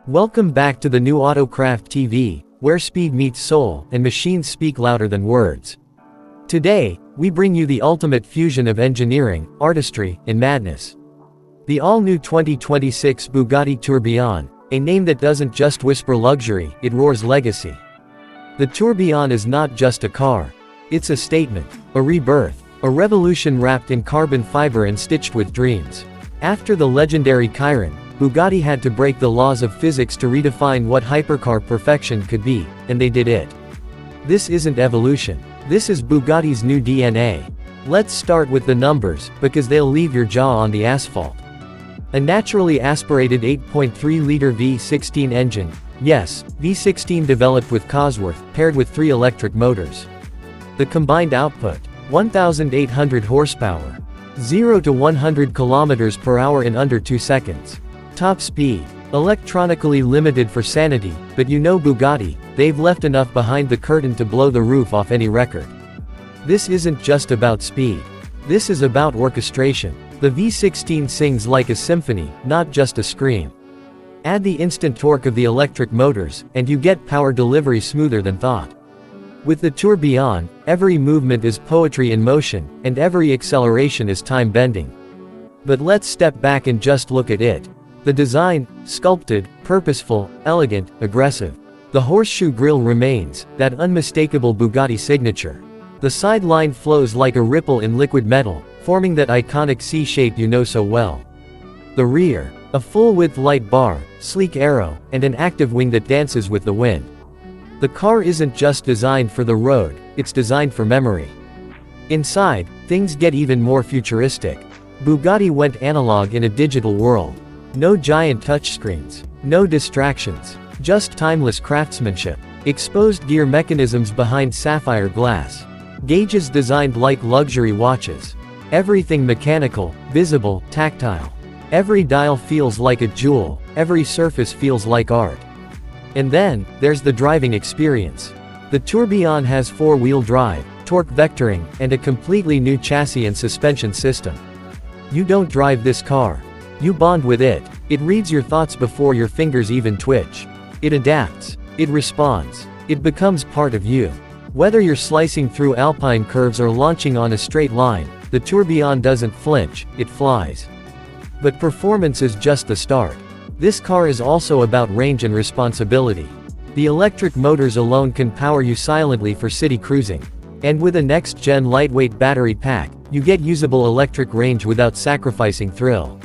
Welcome back to the new Autocraft TV, where speed meets soul, and machines speak louder than words. Today, we bring you the ultimate fusion of engineering, artistry, and madness. The all-new 2026 Bugatti Tourbillon, a name that doesn't just whisper luxury, it roars legacy. The Tourbillon is not just a car. It's a statement, a rebirth, a revolution wrapped in carbon fiber and stitched with dreams. After the legendary Chiron, Bugatti had to break the laws of physics to redefine what hypercar perfection could be, and they did it. This isn't evolution. This is Bugatti's new DNA. Let's start with the numbers, because they'll leave your jaw on the asphalt. A naturally aspirated 8.3-liter V16 engine. Yes, V16 developed with Cosworth, paired with 3 electric motors. The combined output, 1,800 horsepower. 0 to 100 kilometers per hour in under 2 seconds. Top speed. Electronically limited for sanity, but you know Bugatti, they've left enough behind the curtain to blow the roof off any record. This isn't just about speed. This is about orchestration. The V16 sings like a symphony, not just a scream. Add the instant torque of the electric motors, and you get power delivery smoother than thought. With the Tourbillon, every movement is poetry in motion, and every acceleration is time-bending. But let's step back and just look at it. The design, sculpted, purposeful, elegant, aggressive. The horseshoe grille remains, that unmistakable Bugatti signature. The sideline flows like a ripple in liquid metal, forming that iconic C shape you know so well. The rear, a full-width light bar, sleek aero, and an active wing that dances with the wind. The car isn't just designed for the road, it's designed for memory. Inside, things get even more futuristic. Bugatti went analog in a digital world. No giant touchscreens. No distractions. Just timeless craftsmanship. Exposed gear mechanisms behind sapphire glass. Gauges designed like luxury watches. Everything mechanical, visible, tactile. Every dial feels like a jewel, every surface feels like art. And then, there's the driving experience. The Tourbillon has 4-wheel drive, torque vectoring, and a completely new chassis and suspension system. You don't drive this car. You bond with it. It reads your thoughts before your fingers even twitch. It adapts. It responds. It becomes part of you. Whether you're slicing through alpine curves or launching on a straight line, the Tourbillon doesn't flinch, it flies. But performance is just the start. This car is also about range and responsibility. The electric motors alone can power you silently for city cruising. And with a next-gen lightweight battery pack, you get usable electric range without sacrificing thrill.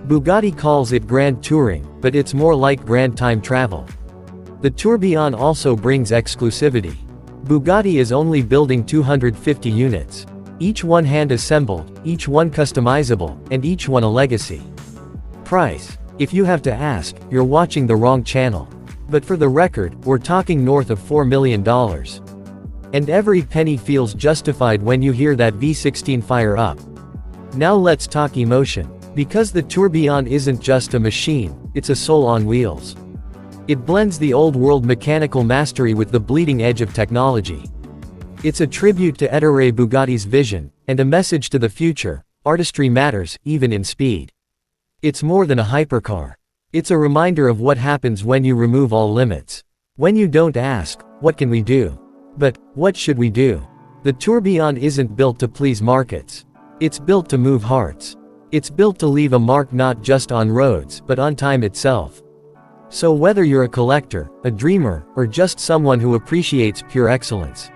Bugatti calls it grand touring, but it's more like grand time travel. The Tourbillon also brings exclusivity. Bugatti is only building 250 units. Each one hand-assembled, each one customizable, and each one a legacy. Price. If you have to ask, you're watching the wrong channel. But for the record, we're talking north of $4 million. And every penny feels justified when you hear that V16 fire up. Now let's talk emotion. Because the Tourbillon isn't just a machine, it's a soul on wheels. It blends the old-world mechanical mastery with the bleeding edge of technology. It's a tribute to Ettore Bugatti's vision, and a message to the future: artistry matters, even in speed. It's more than a hypercar. It's a reminder of what happens when you remove all limits. When you don't ask, what can we do? But, what should we do? The Tourbillon isn't built to please markets. It's built to move hearts. It's built to leave a mark not just on roads, but on time itself. So whether you're a collector, a dreamer, or just someone who appreciates pure excellence,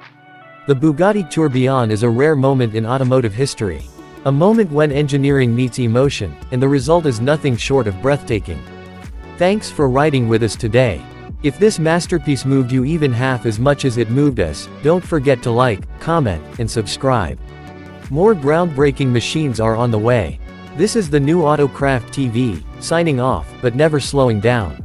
the Bugatti Tourbillon is a rare moment in automotive history. A moment when engineering meets emotion, and the result is nothing short of breathtaking. Thanks for riding with us today. If this masterpiece moved you even half as much as it moved us, don't forget to like, comment, and subscribe. More groundbreaking machines are on the way. This is the new Autocraft TV, signing off, but never slowing down.